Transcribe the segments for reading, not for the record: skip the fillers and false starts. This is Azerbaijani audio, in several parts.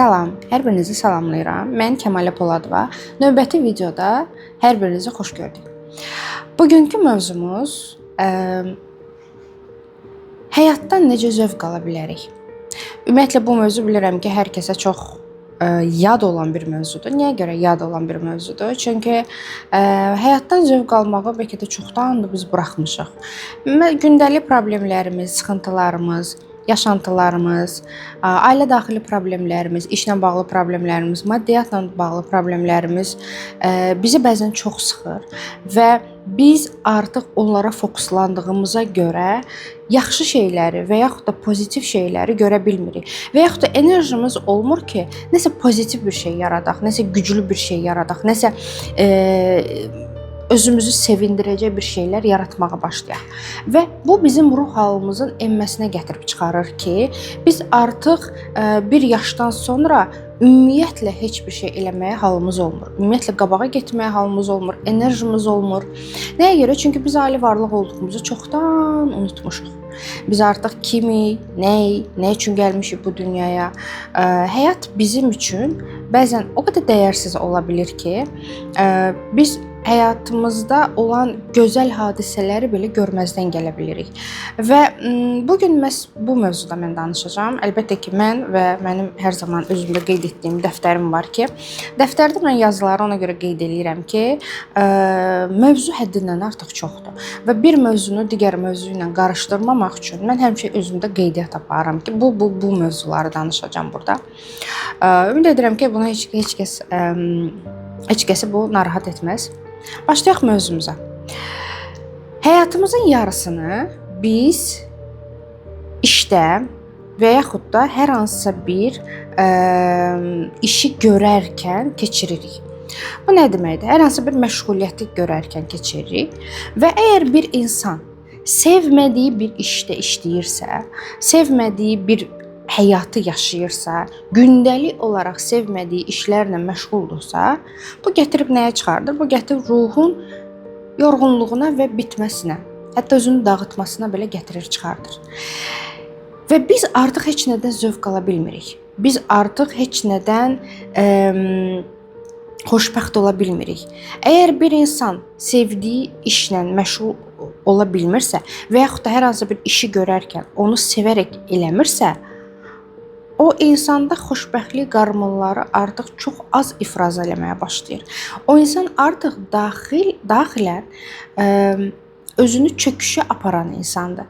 Salam, hər birinizi salamlayıram. Mən Kəmalə Poladova. Növbəti videoda hər birinizi xoş gördük. Bugünkü mövzumuz həyatdan necə zövq ala bilərik? Ümumiyyətlə bu mövzu bilirəm ki, hər kəsə çox yad olan bir mövzudur. Niyə görə yad olan bir mövzudur? Çünki həyatdan zövq almağı bəlkə də çoxdandır biz buraxmışıq. Gündəlik problemlərimiz, sıxıntılarımız, yaşantılarımız, ailə daxili problemlərimiz, işlə bağlı problemlərimiz, maddiyatla bağlı problemlərimiz bizi bəzən çox sıxır və biz artıq onlara fokuslandığımıza görə yaxşı şeyləri və yaxud da pozitiv şeyləri görə bilmirik. Və yaxud da enerjimiz olmur ki, nəsə pozitiv bir şey yaradaq, nəsə güclü bir şey yaradaq, nəsə özümüzü sevindirəcək bir şeylər yaratmağa başlayaq. Və bu bizim ruh halımızın enməsinə gətirib çıxarır ki, biz artıq bir yaşdan sonra ümumiyyətlə heç bir şey eləməyə halımız olmur. Ümumiyyətlə qabağa getməyə halımız olmur, enerjimiz olmur. Nəyə görə? Çünki biz ali varlıq olduğumuzu çoxdan unutmuşuq. Biz artıq kimik, nəyik, nə üçün gəlmişik bu dünyaya? Həyat bizim üçün bəzən o qədər dəyərsiz ola bilir ki, biz həyatımızda olan gözəl hadisələri belə görməzdən gələ bilirik. Və bugün məhz bu mövzuda mən danışacağam. Əlbəttə ki, mən və mənim hər zaman özümdə qeyd etdiyim dəftərim var ki, dəftərdə mən yazıları ona görə qeyd edirəm ki, mövzu həddindən artıq çoxdur. Və bir mövzunu digər mövzu ilə qarışdırmamaq üçün mən həmişə özümdə qeydiyyat aparıram ki, bu mövzuları danışacağam burada. Ümid edirəm ki, buna heç kəsi bu narahat etməz. Başlayaq mövzumuza. Həyatımızın yarısını biz işdə və yaxud da hər hansısa bir işi görərkən keçiririk. Bu nə deməkdir? Hər hansı bir məşğuliyyəti görərkən keçiririk və əgər bir insan sevmədiyi bir işdə işləyirsə, sevmədiyi bir həyatı yaşayırsa, gündəlik olaraq sevmədiyi işlərlə məşğuldursa, bu gətirib nəyə çıxardır? Bu gətirib ruhun yorğunluğuna və bitməsinə, hətta özünü dağıtmasına belə gətirir çıxardır. Və biz artıq heç nədən zövq ala bilmirik. Biz artıq heç nədən xoşbəxt ola bilmirik. Əgər bir insan sevdiyi işlə məşğul ola bilmirsə və yaxud da hər hansı bir işi görərkən onu sevərək eləmirsə, o insanda xoşbəxtlik qarmonları artıq çox az ifraz eləməyə başlayır. O insan artıq daxilən özünü çöküşə aparan insandır.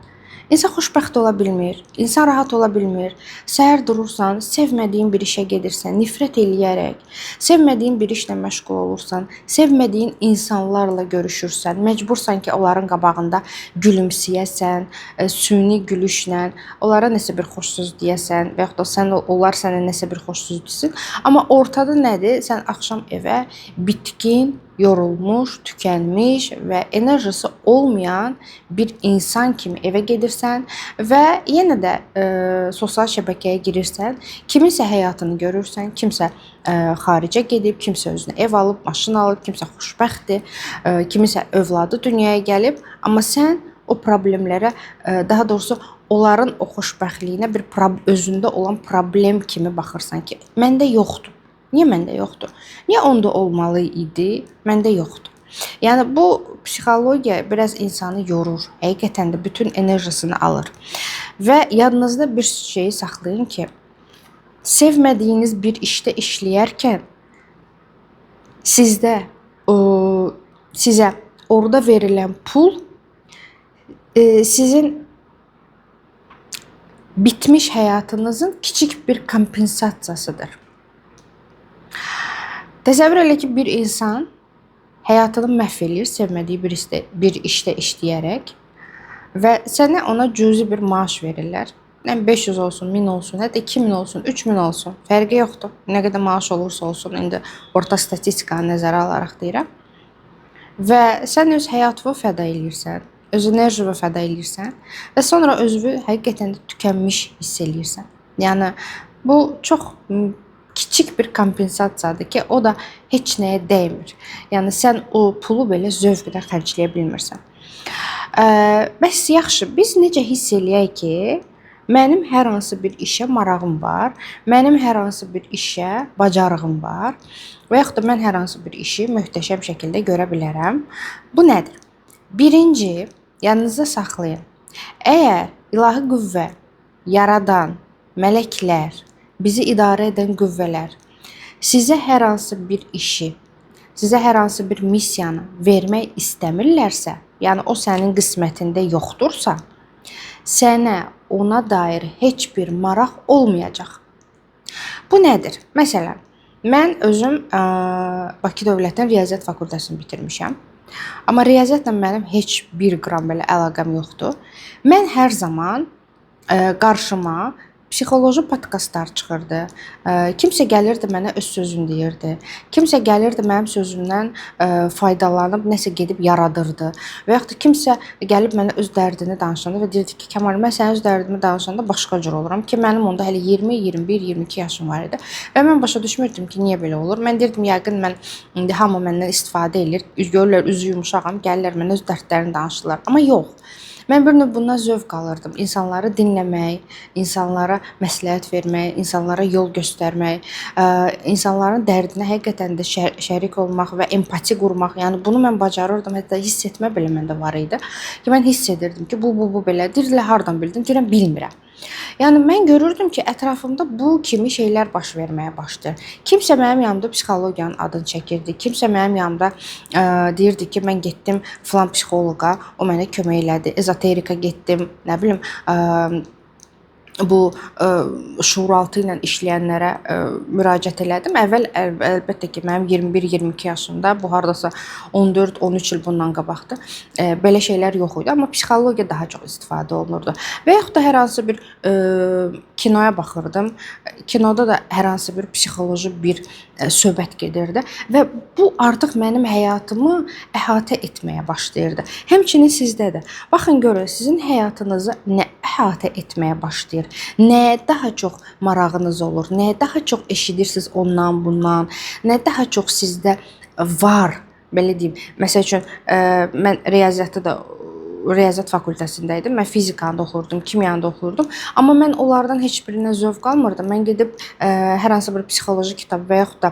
İnsan xoşbəxt ola bilmir, insan rahat ola bilmir. Səhər durursan, sevmədiyin bir işə gedirsən, nifrət eləyərək, sevmədiyin bir işlə məşğul olursan, sevmədiyin insanlarla görüşürsən, məcbursan ki, onların qabağında gülümsəyəsən, süni gülüşlə, onlara nəsə bir xoş söz deyəsən və yaxud da onlar sənə nəsə bir xoş söz desin. Amma ortada nədir? Sən axşam evə bitkin, yorulmuş, tükənmiş və enerjisi olmayan bir insan kimi evə gedirsən və yenə də sosial şəbəkəyə girirsən, kiminsə həyatını görürsən, kimsə xaricə gedib, kimsə özünə ev alıb, maşın alıb, kimsə xoşbəxtdir, kimisə övladı dünyaya gəlib, amma sən o problemlərə, daha doğrusu onların o xoşbəxtliyinə bir özündə olan problem kimi baxırsan ki, məndə yoxdur. Niyə məndə yoxdur? Niyə onda olmalı idi? Məndə yoxdur. Yəni bu psixologiya biraz insanı yorur. Həqiqətən də bütün enerjisini alır. Və yadınızda bir şeyi saxlayın ki, sevmədiyiniz bir işdə işləyərkən sizə orada verilən pul sizin bitmiş həyatınızın kiçik bir kompensasiyasıdır. Təsəvvür elə ki, bir insan həyatını məhv eləyir, sevmədiyi bir işdə işləyərək və sənə ona cüzi bir maaş verirlər. 500 olsun, 1000 olsun, hətta 2000 olsun, 3000 olsun, fərqi yoxdur. Nə qədər maaş olursa olsun, indi orta statistikanı nəzərə alaraq deyirəm. Və sən öz həyatını fəda eləyirsən, öz enerjini fəda eləyirsən və sonra özünü həqiqətən də tükənmiş hiss eləyirsən. Yəni, bu çox kiçik bir kompensasiyadır ki, o da heç nəyə dəymir. Yəni, sən o pulu belə zövqlə xərcləyə bilmirsən. Bəs yaxşı, biz necə hiss eləyək ki, Mənim hər hansı bir işə marağım var, mənim hər hansı bir işə bacarığım var və yaxud da mən hər hansı bir işi möhtəşəm şəkildə görə bilərəm. Bu nədir? Birinci, yadınızda saxlayın. Əgər ilahi qüvvə, yaradan, mələklər, bizi idarə edən qüvvələr sizə hər hansı bir işi, sizə hər hansı bir missiyanı vermək istəmirlərsə, yəni o sənin qismətində yoxdursa, sənə ona dair heç bir maraq olmayacaq. Bu nədir? Məsələn, mən özüm Bakı Dövlətinin Riyaziyyat fakültəsini bitirmişəm. Amma riyaziyyatla mənim heç bir qram belə əlaqəm yoxdur. Mən hər zaman qarşıma psixoloji podkastlar çıxırdı. Kimsə gəlirdi mənə öz sözünü deyirdi. Kimsə gəlirdi mənim sözümdən faydalanıb nəsə gedib yaradırdı. Və yaxud da kimsə gəlib mənə öz dərdini danışanda və deyirdi ki, Kəmal, mən sənin öz dərdimi danışanda başqa cür oluram ki, mənim onda hələ 20, 21, 22 yaşım var idi. Və mən başa düşmürdüm ki, niyə belə olur. Mən deyirdim, yəqin mən indi hamı məndən istifadə edir. Görürlər, üzü yumşağam, gəlirlər mənə öz dərdlərini danışırlar. Amma yox. Mən bir növ bundan zövq alırdım. İnsanları dinləmək, insanlara məsləhət vermək, insanlara yol göstərmək, insanların dərdinə həqiqətən də şərik olmaq və empati qurmaq. Yəni bunu mən bacarırdım. Hətta hiss etmə belə məndə var idi. Ki mən hiss edirdim ki, bu belədir. Hardan bildin? Deyirəm, bilmirəm. Yəni mən görürdüm ki, ətrafımda bu kimi şeylər baş verməyə başlayır. Kimsə mənim yanımda psixologiyanın adını çəkirdi. Kimsə mənim yanımda deyirdi ki, mən getdim filan psixoloqa, o mənə kömək elədi. Ezoterika getdim, nə bilim, bu şuuraltı ilə işləyənlərə müraciət elədim. Əvvəl əlbəttə ki, mənim 21-22 yaşımda, bu hardasa 14-13 il bundan qabaqdır. Belə şeylər yox idi, amma psixologiya daha çox istifadə olunurdu. Və yaxud da hər hansı bir kinoya baxırdım. Kinoda da hər hansı bir psixoloji bir söhbət gedirdi və bu artıq mənim həyatımı əhatə etməyə başlayırdı. Həmçinin sizdə də. Baxın görün, sizin həyatınızı nə əhatə etməyə başlayır? Nəyə daha çox marağınız olur? Nəyə daha çox eşidirsiniz ondan, bundan? Nə daha çox sizdə var? Belə deyim. Məsəl üçün, mən riyaziyyat fakültəsində idim. Mən fizikanı da oxurdum, kimyanı da oxurdum. Amma mən onlardan heç birindən zövq almırdım. Mən gedib hər hansı bir psixoloji kitab və yaxud da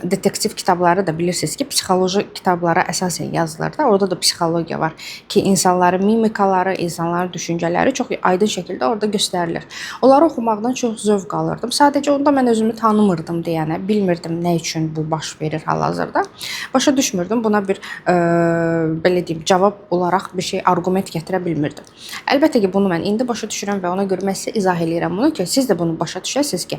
detektiv kitabları da bilirsiniz ki, psixoloji kitablara əsasən yazılır da. Orada da psixologiya var ki, insanların mimikaları, insanların düşüncələri çox aydın şəkildə orada göstərilir. Onları oxumaqdan çox zövq alırdım. Sadəcə onda mən özümü tanımırdım deyənə, bilmirdim nə üçün bu baş verir hal-hazırda. Başa düşmürdüm. Buna bir belə deyim, cavab olaraq bir şey, arqument gətirə bilmirdim. Əlbəttə ki, bunu mən indi başa düşürəm və ona görə mən sizə izah eləyirəm bunu ki, siz də bunu başa düşəsiniz ki,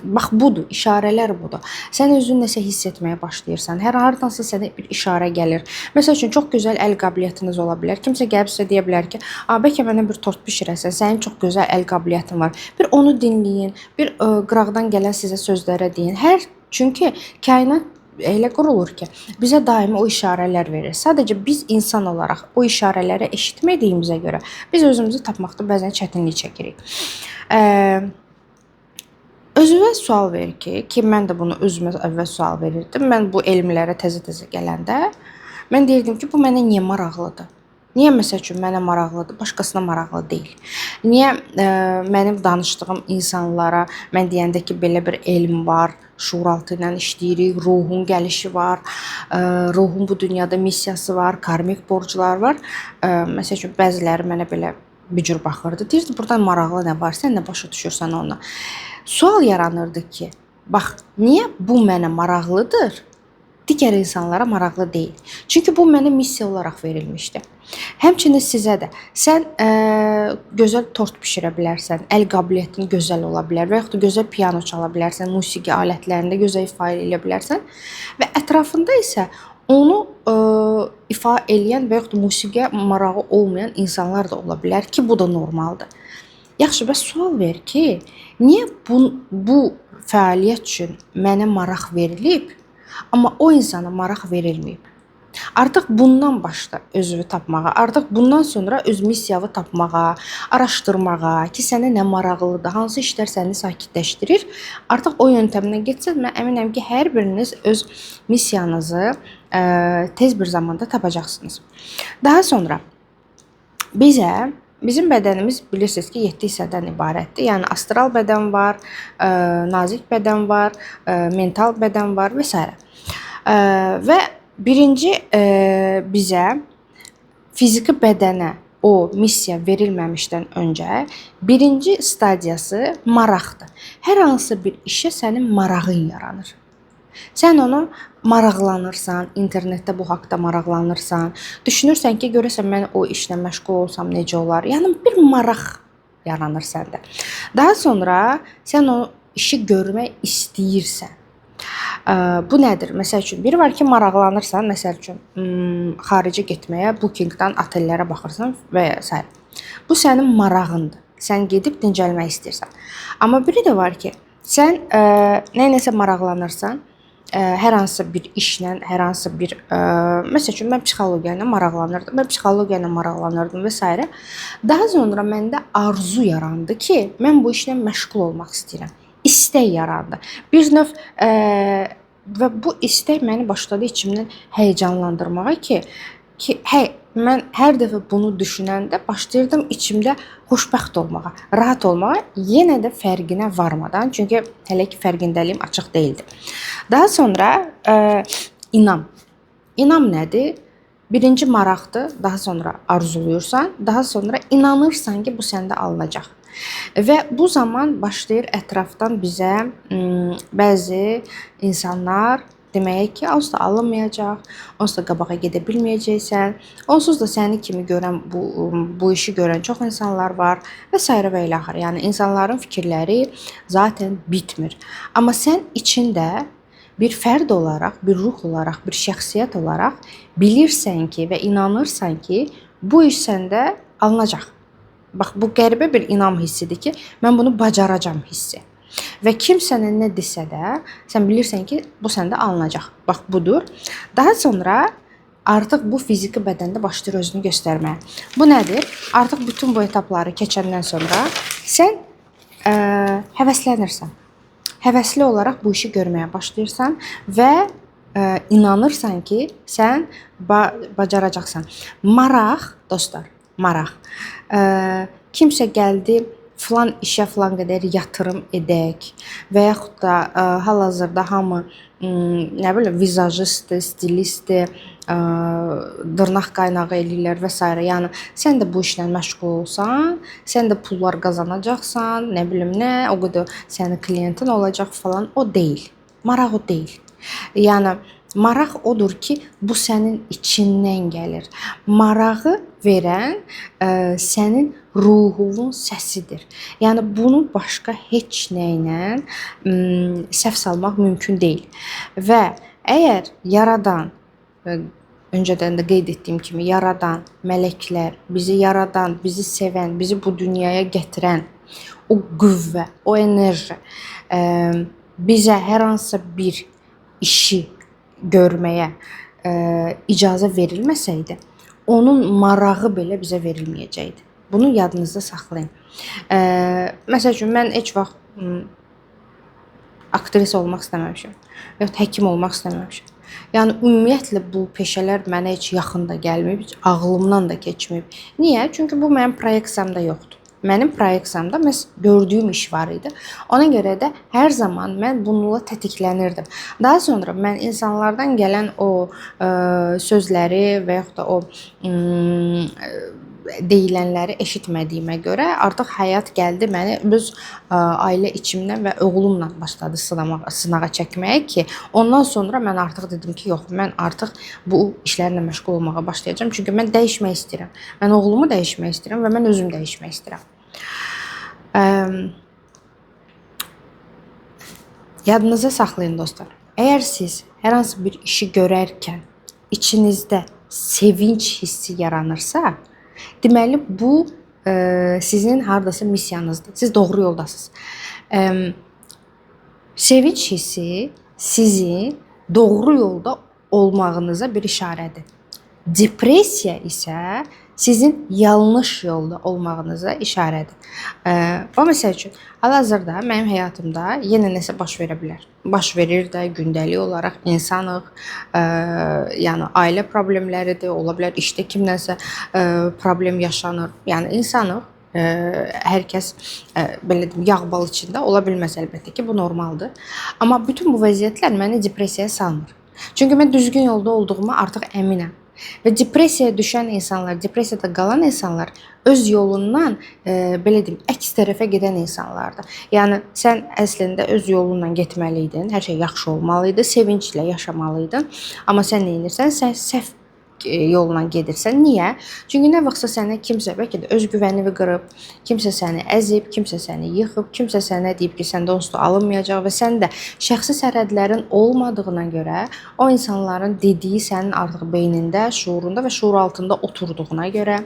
bax budur, işarələr budur. Sən özün nəsə hiss etməyə başlayırsan, hər hardansa sənə bir işarə gəlir. Məsəl üçün, çox gözəl əl qabiliyyətiniz ola bilər. Kimsə gəlib sizə deyə bilər ki, bəlkə mənə bir tort bişirəsən, sənin çox gözəl əl qabiliyyətin var. Bir onu dinləyin, bir qıraqdan gələn sizə sözlərə deyin. Çünki kainat elə qurulur ki, bizə daimi o işarələr verir. Sadəcə biz insan olaraq o işarələri eşitmədiyimizə görə biz özümüzü tapmaqda bəzən çətinlik çəkirik. Özünə sual verir ki, mən də bunu özümə əvvəl sual verirdim. Mən bu elmlərə təzə-təzə gələndə mən deyirdim ki, bu mənə niyə maraqlıdır? Niyə məsəl üçün mənə maraqlıdır, başqasına maraqlı deyil? Niyə mənim danışdığım insanlara mən deyəndə ki, belə bir elm var, şuuraltı ilə işləyirik, ruhun gəlişi var, ruhun bu dünyada missiyası var, karmik borclar var. Məsəl üçün, bəziləri mənə belə bir cür baxırdı. Deyirdi, buradan maraqlı nə var, sən nə başa düşürsən ona? Sual yaranırdı ki, bax, niyə bu mənə maraqlıdır? Digər insanlara maraqlı deyil. Çünki bu mənə missiya olaraq verilmişdi. Həmçinin sizə də sən gözəl tort bişirə bilərsən, əl qabiliyyətin gözəl ola bilər və yaxud da gözəl piano çala bilərsən, musiqi alətlərində gözəl ifadə edə bilərsən və ətrafında isə onu ifa eləyən və yaxud da musiqiyə marağı olmayan insanlar da ola bilər ki, bu da normaldır. Yaxşı, bəs sual ver ki, niyə bu fəaliyyət üçün mənə maraq verilib, amma o insana maraq verilməyib? Artıq bundan başla özünü tapmağa, artıq bundan sonra öz missiyanı tapmağa, araşdırmağa, ki sənə nə maraqlıdır, hansı işlər səni sakitləşdirir. Artıq o yöntəmdən getsəz, mən əminəm ki, hər biriniz öz missiyanızı tez bir zamanda tapacaqsınız. Daha sonra bizə Bizim bədənimiz bilirsiniz ki, 7 hissədən ibarətdir. Yəni astral bədən var, nazik bədən var, mental bədən var və s. Və birinci bizə fiziki bədənə o missiya verilməmişdən öncə birinci stadiyası maraqdır. Hər hansı bir işə sənin marağın yaranır. Sən onu maraqlanırsan, internetdə bu haqqda maraqlanırsan, düşünürsən ki, görəsən mən o işlə məşğul olsam necə olar? Yəni bir maraq yaranır səndə. Daha sonra sən o işi görmək istəyirsən. Bu nədir? Məsəl üçün, biri var ki, maraqlanırsan, məsəl üçün, xaricə getməyə, Bookingdən otellərə baxırsan və s. Bu sənin marağındır. Sən gedib dincəlmək istəyirsən. Amma biri də var ki, sən nəyinəsə maraqlanırsan, hər hansı bir işlə, hər hansı bir məsəl üçün mən psixologiya ilə maraqlanırdım və s. Daha sonra məndə arzu yarandı ki, mən bu işlə məşğul olmaq istəyirəm. İstək yarandı. Bir növ və bu istək məni başladı içimdən həyəcanlandırmağa ki, mən hər dəfə bunu düşünəndə başlayırdım içimdə xoşbəxt olmağa, rahat olmağa, yenə də fərqinə varmadan, çünki hələ ki fərqindəliyim açıq deyildi. Daha sonra inam. İnam nədir? Birinci maraqdır, daha sonra arzuluyursan, daha sonra inanırsan ki, bu səndə alınacaq. Və bu zaman başlayır ətrafdan bizə bəzi insanlar demək ki, onsuz da alınmayacaq, onsuz da qabağa gedə bilməyəcəksən, onsuz da səni kimi görən, bu işi görən çox insanlar var və s. və ilə axır. Yəni, insanların fikirləri zaten bitmir. Amma sən içində bir fərd olaraq, bir ruh olaraq, bir şəxsiyyət olaraq bilirsən ki və inanırsan ki, bu iş səndə alınacaq. Bax, bu qəribə bir inam hissidir ki, mən bunu bacaracam hissi. Və kim sənə nə desə də, sən bilirsən ki, bu səndə alınacaq. Bax, budur. Daha sonra artıq bu fiziki bədəndə başlayır özünü göstərməyə. Bu nədir? Artıq bütün bu etapları keçəndən sonra sən həvəslənirsən. Həvəsli olaraq bu işi görməyə başlayırsan və inanırsan ki, sən bacaracaqsan. Maraq, dostlar, maraq. Kimsə gəldi, filan işə filan qədər yatırım edək və yaxud da hal-hazırda hamı nə bilim vizajistdir, stilistdir, dırnaq qaynağı eləyirlər və s. Yəni sən də bu işlə məşğul olsan, sən də pullar qazanacaqsan, nə bilim nə, o qədər sənin klientin olacaq falan, o deyil. Maraq o deyil. Yəni maraq odur ki, bu sənin içindən gəlir. Marağı verən sənin ruhunun səsidir. Yəni bunu başqa heç nə ilə səhv salmaq mümkün deyil. Və əgər yaradan, öncədən də qeyd etdiyim kimi, yaradan, mələklər, bizi yaradan, bizi sevən, bizi bu dünyaya gətirən o qüvvə, o enerji bizə hər hansı bir işi görməyə icazə verilməsəydi, onun marağı belə bizə verilməyəcəkdi. Bunu yadınızda saxlayın. Məsəl üçün, mən heç vaxt aktrisa olmaq istəməmişəm. Yoxud həkim olmaq istəməmişəm. Yəni, ümumiyyətlə bu peşələr mənə heç yaxın da gəlməyib, heç ağlımdan da keçməyib. Niyə? Çünki bu mənim proyeksiyamda yoxdur. Mənim proyeksiyamda məhz gördüyüm iş var idi. Ona görə də hər zaman mən bununla tetiklənirdim. Daha sonra mən insanlardan gələn o sözləri və yaxud da o deyilənləri eşitmədiyimə görə artıq həyat gəldi məni öz ailə içimdən və oğlumla başladı sınağa çəkməyə ki, ondan sonra mən artıq dedim ki, yox, mən artıq bu işlərlə məşğul olmağa başlayacağam. Çünki mən dəyişmək istəyirəm. Mən oğlumu dəyişmək istəyirəm və mən özüm dəyişmək istəyirəm. Yadınıza saxlayın, dostlar. Əgər siz hər hansı bir işi görərkən içinizdə sevinç hissi yaranırsa, deməli, bu sizin hardasa missiyanızdır. Siz doğru yoldasınız. Sevinç hissi sizin doğru yolda olmağınıza bir işarədir. Depressiya isə sizin yanlış yolda olmağınıza işarədir. O məsəl üçün, hal-hazırda mənim həyatımda yenə nəsə baş verə bilər. Baş verir də, gündəlik olaraq insanıq. Yəni ailə problemləridir, ola bilər işdə kimdənsə problem yaşanır. Yəni insanıq. Hər kəs belə deyim, yağ bal içində ola bilməz əlbəttə ki, bu normaldır. Amma bütün bu vəziyyətlər məni depressiyaya salmır. Çünki mən düzgün yolda olduğuma artıq əminəm. Və depressiyaya düşən insanlar, depressiyada qalan insanlar öz yolundan belə deyim, əks tərəfə gedən insanlardır. Yəni sən əslində öz yolunla getməliydin, hər şey yaxşı olmalı idi, sevinclə yaşamalıydın. Amma sən nə edirsən? Sən səhv yolla gedirsən. Niyə? Çünki nə vaxtsa sənə kimsə bəlkə də öz güvənini qırıb, kimsə səni əzib, kimsə səni yıxıb, kimsə sənə deyib ki, səndə onsuz da alınmayacaq və sən də şəxsi sərhədlərin olmadığına görə o insanların dediyi sənin artıq beynində, şuurunda və şuur altında oturduğuna görə,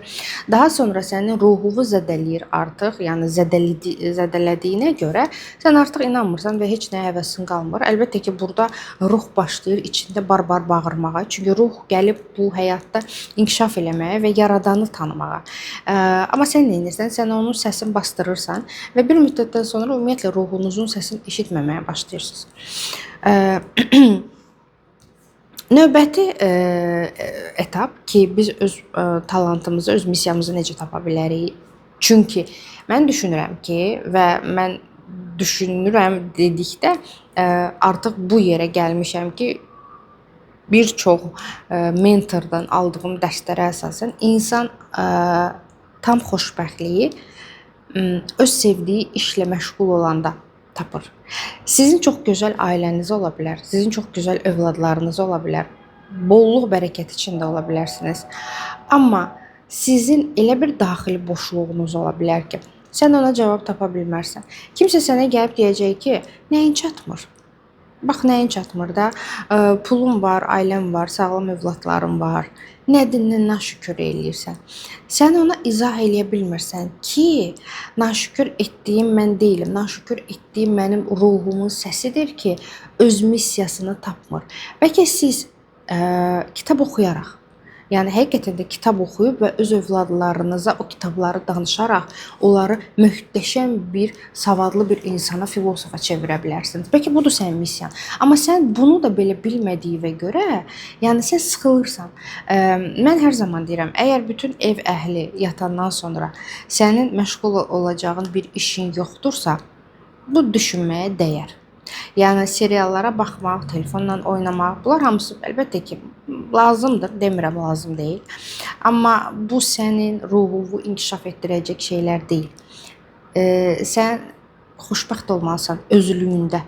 daha sonra sənin ruhunu zədələyir artıq, yəni zədələdiyinə görə sən artıq inanmırsan və heç nəyə həvəsin qalmır. Əlbəttə ki, burada ruh başlayır içində barbar bağırmağa. Çünki ruh gəlib bu həyatda inkişaf eləməyə və yaradanı tanımağa. Amma sən nə edirsən? Sən onun səsini bastırırsan və bir müddətdən sonra ümumiyyətlə ruhunuzun səsini eşitməməyə başlayırsınız. Növbəti etap ki, biz öz talantımızı, öz missiyamızı necə tapa bilərik? Çünki mən düşünürəm ki, və mən düşünürəm dedikdə artıq bu yerə gəlmişəm ki, bir çox mentordan aldığım dərslərə əsasən insan tam xoşbəxtliyi öz sevdiyi işlə məşğul olanda tapır. Sizin çox gözəl ailəniz ola bilər, sizin çox gözəl övladlarınız ola bilər, bolluq bərəkət içində ola bilərsiniz. Amma sizin elə bir daxili boşluğunuz ola bilər ki, sən ona cavab tapa bilmərsən. Kimsə sənə gəlib deyəcək ki, nəyin çatmır? Bax, nəyin çatmır da, pulun var, ailən var, sağlam övladların var. Nədindən naşükür eləyirsən? Sən ona izah eləyə bilmirsən ki, naşükür etdiyim mən deyiləm. Naşükür etdiyim mənim ruhumun səsidir ki, öz missiyasını tapmır. Bəlkə siz kitab oxuyaraq, yəni həqiqətən də kitab oxuyub və öz övladlarınıza o kitabları danışaraq onları möhtəşəm bir, savadlı bir insana, filosofa çevirə bilərsiniz. Bəlkə budur sənin missiyan. Amma sən bunu da belə bilmədiyinə görə, yəni sən sıxılırsan. Mən hər zaman deyirəm, əgər bütün ev əhli yatandan sonra sənin məşğul olacağın bir işin yoxdursa, bu düşünməyə dəyər. Yəni seriallara baxmaq, telefonla oynamaq, bunlar hamısı əlbəttə ki, lazımdır, demirəm lazım deyil. Amma bu sənin ruhunu inkişaf etdirəcək şeylər deyil. Sən xoşbəxt olmalısan özlüyündə.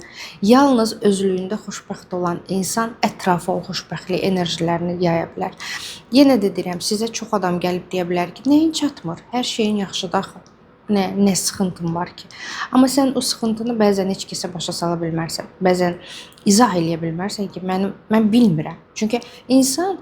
Yalnız özlüyündə xoşbəxt olan insan ətrafa o xoşbəxtlik enerjilərini yaya bilər. Yenə də deyirəm, sizə çox adam gəlib deyə bilər ki, nəyin çatmır? Hər şeyin yaxşıdır axı. Nə sıxıntın var ki? Amma sən o sıxıntını bəzən heç kəsə başa sala bilmərsən. Bəzən izah eləyə bilmərsən ki, mən bilmirəm. Çünki insan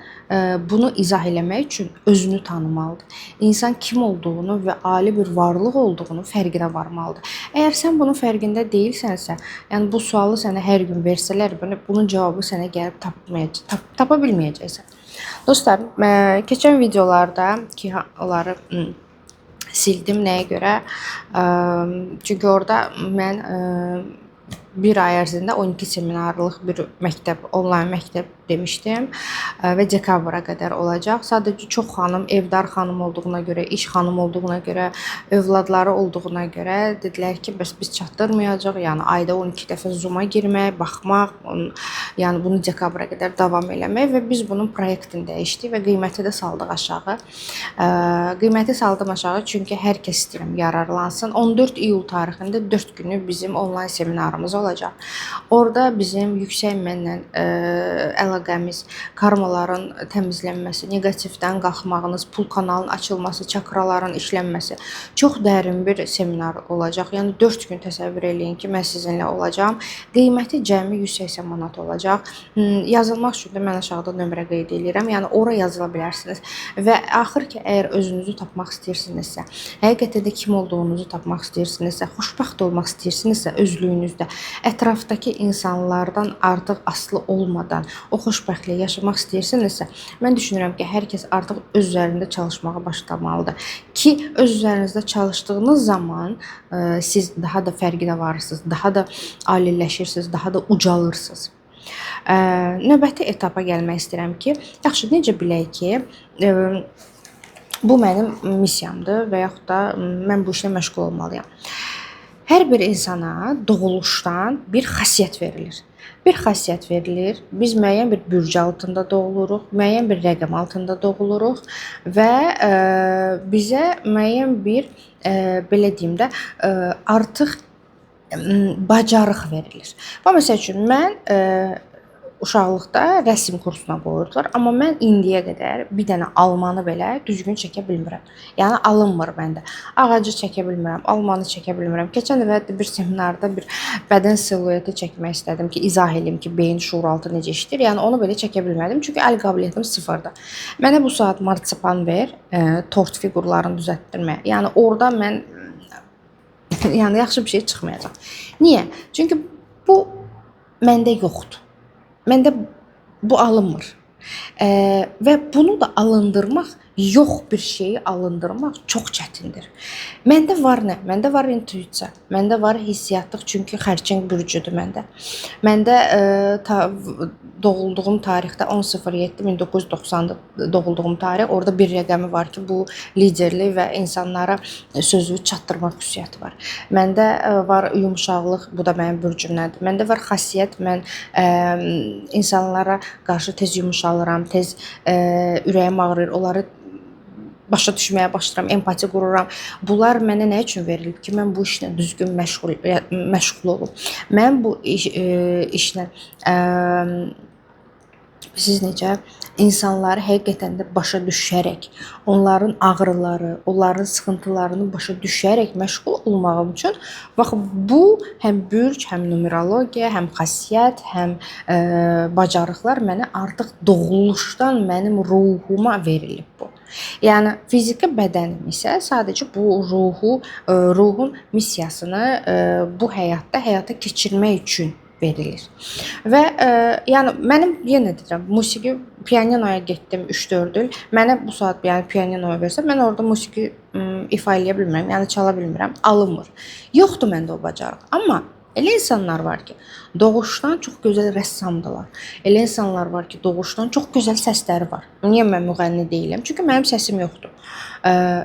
bunu izah eləmək üçün özünü tanımalıdır. İnsan kim olduğunu və ali bir varlıq olduğunu fərqinə varmalıdır. Əgər sən bunun fərqində deyilsənsə, yəni bu sualı sənə hər gün versələr, bunun cavabı sənə gəlib tapa bilməyəcəksən. Dostlar, keçən videolarda ki, onları sildim. Nəyə görə? Çünki orada mən bir ay ərzində 12 seminarlıq bir məktəb, onlayn məktəb demişdim və dekabra qədər olacaq. Sadəcə çox xanım, evdar xanım olduğuna görə, iş xanım olduğuna görə, övladları olduğuna görə dedilər ki, bəs biz çatdırmayacaq. Yəni ayda 12 dəfə Zoom-a girmək, baxmaq, yəni bunu dekabra qədər davam eləmək və biz bunun proyektini dəyişdik və qiyməti də saldıq aşağı. Qiyməti saldım aşağı çünki hər kəs istəyirəm yararlansın. 14 iyul tarixində 4 günü bizim onlayn seminarımız olacaq. Orada bizim yüksək mənlə əlaqəmiz, karmaların təmizlənməsi, negativdən qalxmağınız, pul kanalının açılması, çakraların işlənməsi çox dərin bir seminar olacaq. Yəni 4 gün təsəvvür eləyin ki, mən sizinlə olacağam. Qiyməti cəmi 180 manat olacaq. olacaq. Yazılmaq üçün də mən aşağıda nömrə qeyd edirəm. Yəni ora yazıla bilərsiniz. Və axır ki, əgər özünüzü tapmaq istəyirsinizsə, həqiqətən də kim olduğunuzu tapmaq istəyirsinizsə, xoşbəxt olmaq istəyirsinizsə özlüyünüzdə, ətrafdakı insanlardan artıq asılı olmadan o xoşbəxtliyi yaşamaq istəyirsinizsə, mən düşünürəm ki, hər kəs artıq öz üzərində çalışmağa başlamalıdır. Ki öz üzərinizdə çalışdığınız zaman siz daha da fərqinə varırsınız, daha da aliləşirsiniz, daha da ucalırsınız. Növbəti etapa gəlmək istəyirəm ki, yaxşı necə bilək ki, bu mənim missiyamdır və yaxud da mən bu işlə məşğul olmalıyam. Hər bir insana doğuluşdan bir xasiyyət verilir. Bir xasiyyət verilir. Biz müəyyən bir bürc altında doğuluruq, müəyyən bir rəqəm altında doğuluruq və bizə müəyyən bir belə deyim də artıq bacarıq verilir. Məsəl üçün mən uşaqlıqda rəsm kursuna qoyurdular, amma mən indiyə qədər bir dənə almanı belə düzgün çəkə bilmirəm. Yəni alınmır məndə. Ağacı çəkə bilmirəm, almanı çəkə bilmirəm. Keçən dəfə bir seminarda bir bədən silueti çəkmək istədim ki, izah edeyim ki, beyin şuuraltı necə işləyir. Yəni onu belə çəkə bilmədim, çünki əl qabiliyyətim sıfırdır. Mənə bu saat marsipan ver, tort fiqurlarını düzəltdirməyə. Yəni orada mən yəni yaxşı bir şey çıxmayacaq. Niyə? Çünki bu məndə yoxdur. Məndə bu alınmır. Və bunu da alındırmaq, yox bir şeyi alındırmaq çox çətindir. Məndə var nə? Məndə var intuisiya, məndə var hissiyatlıq, çünki xərçəng bürcüdür məndə. Məndə doğulduğum tarixdə 10.07.1990-da doğulduğum tarix. Orada bir rəqəmi var ki, bu liderlik və insanlara sözü çatdırmaq xüsusiyyəti var. Məndə var yumşaqlıq, bu da mənim bürcümdəndir. Məndə var xasiyyət, mən insanlara qarşı tez yumşalıram, tez ürəyim ağrır, onları başa düşməyə başlayıram, empati qururam. Bunlar mənə nə üçün verilib ki, mən bu işlə düzgün məşğul olum. Mən bu işlə siz necə insanları həqiqətən də başa düşərək, onların ağrıları, onların sıxıntılarını başa düşərək məşğul olmağım üçün baxın, bu həm bürc, həm numerologiya, həm xasiyyət, həm bacarıqlar mənə artıq doğuluşdan mənim ruhuma verilib bu. Yəni fiziki bədənim isə sadəcə bu ruhun missiyasını bu həyatda həyata keçirmək üçün verilir. Və yəni mənim yenə deyirəm, musiqi pianinoya getdim 3-4 il. Mənə bu saat yəni pianinoya versə, mən orada musiqi ifa eləyə bilmirəm, yəni çala bilmirəm, alınmır. Yoxdur məndə o bacarıq. Amma elə insanlar var ki, doğuşdan çox gözəl rəssamdırlar. Elə insanlar var ki, doğuşdan çox gözəl səsləri var. Niyə mən müğənni deyiləm? Çünki mənim səsim yoxdur.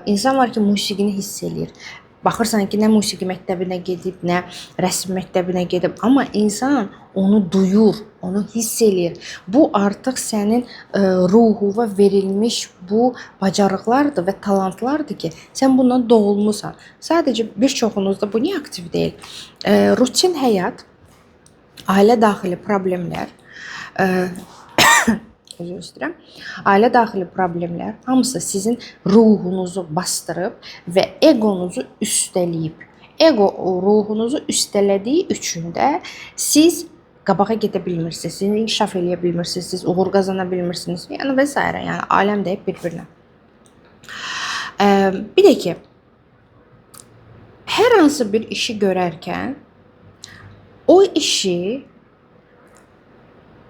İnsan var ki, musiqini hiss eləyir. Baxırsan ki, nə musiqi məktəbinə gedib, nə rəsm məktəbinə gedib, amma insan onu duyur, onu hiss eləyir. Bu artıq sənin ruhuna verilmiş bu bacarıqlardır və talantlardır ki, sən bundan doğulmusan. Sadəcə bir çoxunuzda bu niyə aktiv deyil? Rutin həyat, ailə daxili problemlər, özür istəyirəm. Ailə daxili problemlər hamısı sizin ruhunuzu bastırıb və egonuzu üstələyib. Ego ruhunuzu üstələdiyi üçün də siz qabağa gedə bilmirsiniz, siz inkişaf eləyə bilmirsiniz, siz uğur qazana bilmirsiniz. Yəni və s. Yəni aləm deyib bir-birinə. Bir də ki, hər hansı bir işi görərkən o işi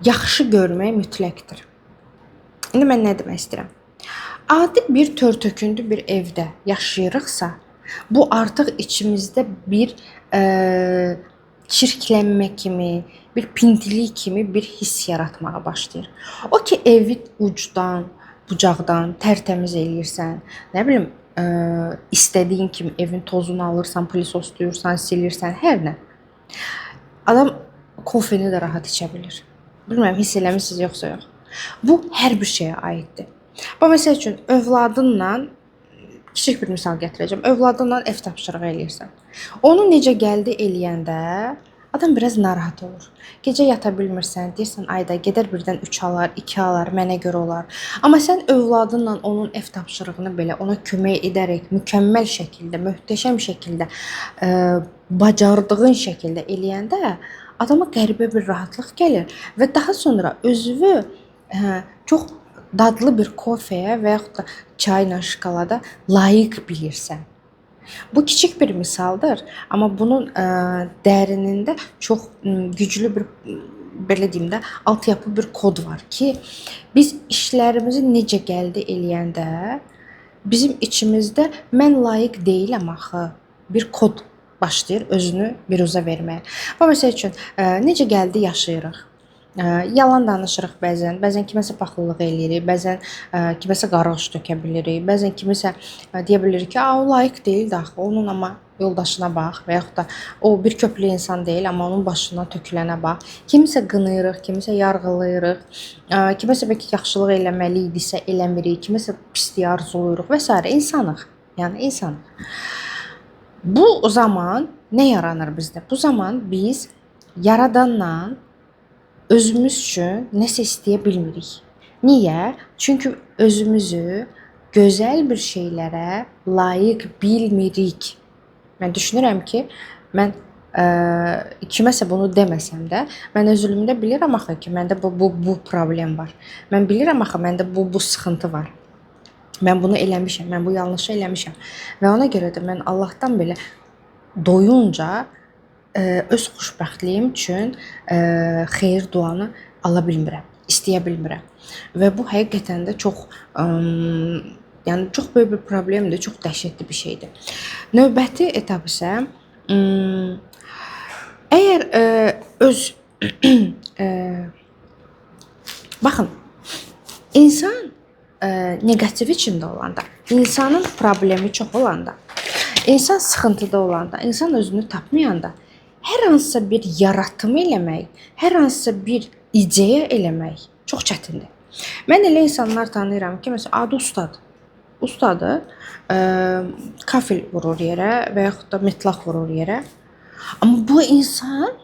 yaxşı görmək mütləqdir. İndi mən nə demək istəyirəm? Adi bir tör-tökündü bir evdə yaşayırıqsa, bu artıq içimizdə bir çirklənmə kimi, bir pintilik kimi bir hiss yaratmağa başlayır. O ki, evi ucdan, bucaqdan tərtəmiz eləyirsən, nə bilim, istədiyin kimi evin tozunu alırsan, plisoslayırsan, silirsən, hər nə. Adam kofeni də rahat içə bilir. Bilmirəm, hiss eləmişsiniz yoxsa yox. Bu hər bir şeyə aiddir. Məsəl üçün, övladınla, kiçik bir misal gətirəcəm, övladınla ev tapşırığı eləyirsən. Onu necə gəldi eləyəndə adam biraz narahat olur. Gecə yata bilmirsən, deyirsən, ayda gedər birdən 3 alar, 2 alar, mənə görə olar. Amma sən övladınla onun ev tapşırığını belə ona kömək edərək, mükəmməl şəkildə, möhtəşəm şəkildə, bacardığın şəkildə eləyəndə adama qəribə bir rahatlıq gəlir və daha sonra özünü çox dadlı bir kofeyə və yaxud da çayla, şokolada layiq bilirsən. Bu kiçik bir misaldır, amma bunun dərinində çox güclü bir belə deyim də altyapı bir kod var ki, biz işlərimizi necə gəldi eləyəndə bizim içimizdə mən layiq deyiləm axı bir kod başlayır özünü biruza verməyə. Və məsəl üçün necə gəldi yaşayırıq. Yalan danışırıq bəzən kiməsə paxıllıq eləyirik, bəzən kiməsə qarğış tökə bilirik, bəzən kimisə deyə bilirik ki, o layiq deyil də axı, onun amma yoldaşına bax və yaxud da o bir köklü insan deyil, amma onun başına tökülənə bax. Kimisə qınayırıq, kimisə yarğılayırıq, kiməsə bəlkə yaxşılıq eləməli idisə eləmirik, kiməsə pislik arzulayırıq və s. insanıq. Yəni insanıq. Bu zaman nə yaranır bizdə? Bu zaman biz yaradandan özümüz üçün nəsə istəyə bilmirik. Niyə? Çünki özümüzü gözəl bir şeylərə layiq bilmirik. Mən düşünürəm ki, mən kiməsə bunu deməsəm də, mən özümdə bilirəm axı ki, məndə bu problem var. Mən bilirəm axı məndə bu sıxıntı var. Mən bunu eləmişəm, mən bu yanlışı eləmişəm. Və ona görə də mən Allahdan belə doyunca öz xoşbəxtliyim üçün xeyir duanı ala bilmirəm, istəyə bilmirəm. Və bu həqiqətən də çox yəni çox böyük bir problemdir, çox dəhşətli bir şeydir. Növbəti etap isə əgər öz baxın, insan negativ içində olanda, insanın problemi çox olanda, insan sıxıntıda olanda, insan özünü tapmayanda hər hansısa bir yaratım eləmək, hər hansısa bir ideya eləmək çox çətindir. Mən elə insanlar tanıyıram ki, məsələn, adı ustadır. Ustadır, kafel vurur yerə və yaxud da metlaq vurur yerə. Amma bu insan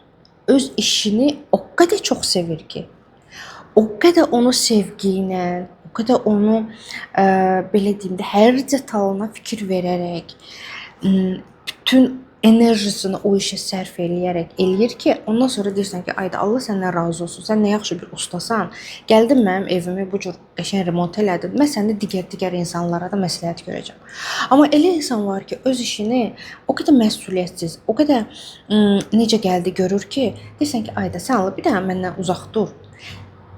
öz işini o qədər çox sevir ki, o qədər onu sevgi ilə, o qədər onu belə deyim də hər detalına fikir verərək, bütün enerjisini o işə sərf eləyir ki, ondan sonra deyirsən ki, ayda Allah səndən razı olsun, sən nə yaxşı bir ustasan, gəldin mənim evimi bu cür qəşəng remont elədin, mən səndə digər insanlara da məsləhət görəcəm. Amma elə insan var ki, öz işini o qədər məsuliyyətsiz, o qədər necə gəldi görür ki, deyirsən ki, ayda sən Allah bir dənə məndən uzaq dur.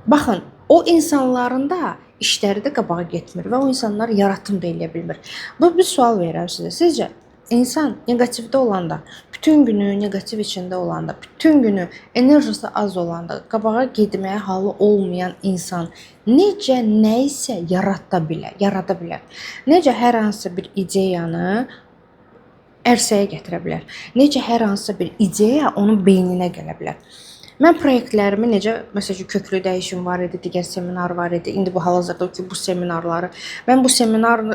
Baxın, o insanların da işləri də qabağa getmir və o insanlar yaratım da eləyə bilmir. Bu bir sual verirəm sizə. Sizcə İnsan negativdə olanda, bütün günü negativ içində olanda, bütün günü enerjisi az olanda, qabağa getməyə halı olmayan insan necə nəyisə yarada bilər? Necə hər hansı bir ideyanı ərsəyə gətirə bilər? Necə hər hansı bir ideya onun beyninə gələ bilər? Mən proyektlərimi necə, məsələn, köklü dəyişim var idi, digər seminar var idi. İndi bu hal-hazırda ki, bu seminarları, mən bu seminar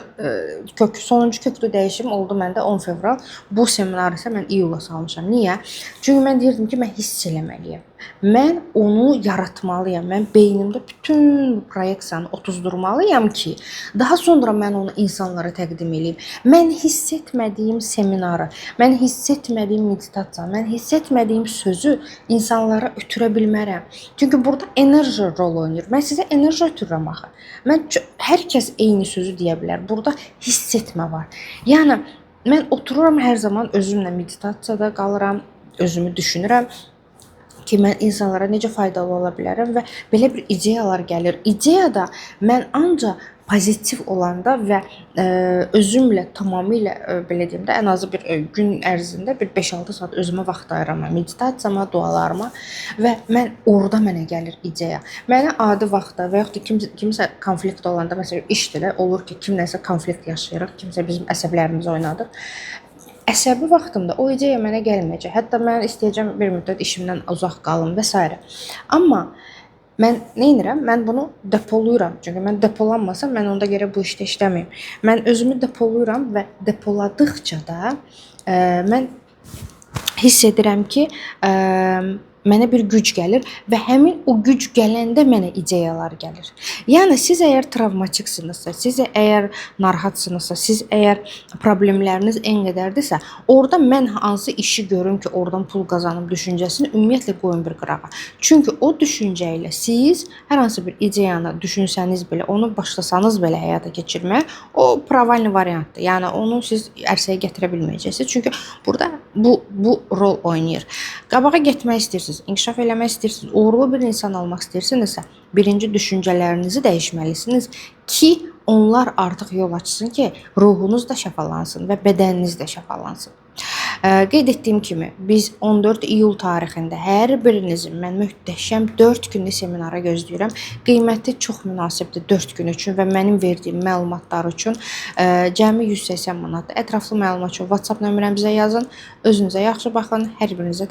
sonuncu köklü dəyişim oldu məndə 10 fevral. Bu seminarı isə mən iyula salmışam. Niyə? Çünki mən deyirdim ki, mən hiss eləməliyəm. Mən onu yaratmalıyam. Mən beynimdə bütün proyeksiyanı otuzdurmalıyam ki, daha sonra mən onu insanlara təqdim edeyim. Mən hiss etmədiyim seminarı, mən hiss etmədiyim meditasiyanı, mən hiss etmədiyim sözü insanlara ötürə bilmərəm. Çünki burada enerji rol oynayır. Mən sizə enerji ötürürəm axı. Hər kəs eyni sözü deyə bilər. Burada hiss etmə var. Yəni mən otururam hər zaman özümlə meditasiyada qalıram, özümü düşünürəm ki, mən insanlara necə faydalı ola bilərəm və belə bir ideyalar gəlir. İdeya da mən ancaq pozitiv olanda və özümlə tamamilə belə deyim də ən azı bir gün ərzində bir 5-6 saat özümə vaxt ayıram, meditasiyama, dualarıma və orada mənə gəlir ideya. Mənə adi vaxtda və yaxud da kimsə konflikt olanda, məsələn, işdə də olur ki, kimləsə konflikt yaşayırıq, kimsə bizim əsəblərimizi oynadır. Əsəbi vaxtımda o ideya mənə gəlməyəcək. Hətta mən istəyəcəm bir müddət işimdən uzaq qalım və s. Amma mən nə edirəm? Mən bunu depoluyuram. Çünki mən depolanmasam, mən onda görə bu işdə işləməyim. Mən özümü depoluyuram və depoladıqca da mən hiss edirəm ki, mənə bir güc gəlir və həmin o güc gələndə mənə ideyalar gəlir. Yəni siz əgər travmatiksınızsa, siz əgər narahatsınızsa, siz əgər problemləriniz en qədərdirsə, orada mən hansı işi görüm ki, oradan pul qazanım düşüncəsini ümumiyyətlə qoyun bir qırağa. Çünki o düşüncə ilə siz hər hansı bir ideyanı düşünsəniz belə, onu başlasanız belə həyata keçirməyə, o provalni variantdır. Yəni onu siz ərsəyə gətirə bilməyəcəksiniz. Çünki burada bu rol oynayır. Qabağa getmək istəyirsiniz, inkişaf eləmək istəyirsiniz, uğurlu bir insan olmaq istəyirsinizsə, birinci düşüncələrinizi dəyişməlisiniz ki, onlar artıq yol açsın ki, ruhunuz da şəfalansın və bədəniniz də şəfalansın. Qeyd etdiyim kimi, biz 14 iyul tarixində hər birinizin mən möhtəşəm 4 günlük seminara gözləyirəm. Qiyməti çox münasibdir 4 gün üçün və mənim verdiyim məlumatlar üçün cəmi 180 manatdır. Ətraflı məlumat üçün WhatsApp nömrəmizə yazın. Özünüzə yaxşı baxın. Hər birinizə təşəkkür edirəm.